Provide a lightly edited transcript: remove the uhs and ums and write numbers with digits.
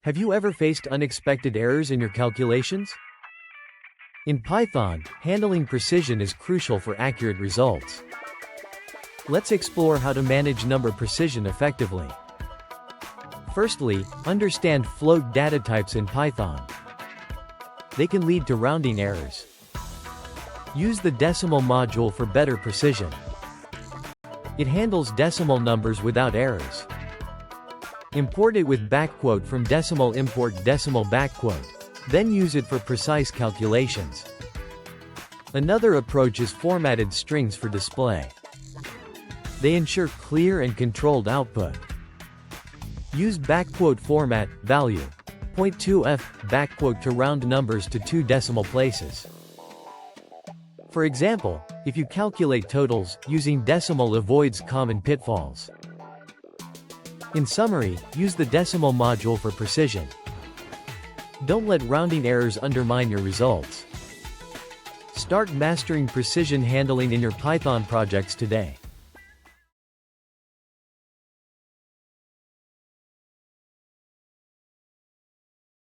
Have you ever faced unexpected errors in your calculations? In Python, handling precision is crucial for accurate results. Let's explore how to manage number precision effectively. Firstly, understand float data types in Python. They can lead to rounding errors. Use the decimal module for better precision. It handles decimal numbers without errors. Import it with backquote from decimal import decimal backquote. Then use it for precise calculations. Another approach is formatted strings for display. They ensure clear and controlled output. Use backquote format, value, .2f, backquote to round numbers to 2 decimal places. For example, if you calculate totals, using decimal avoids common pitfalls. In summary, use the decimal module for precision. Don't let rounding errors undermine your results. Start mastering precision handling in your Python projects today.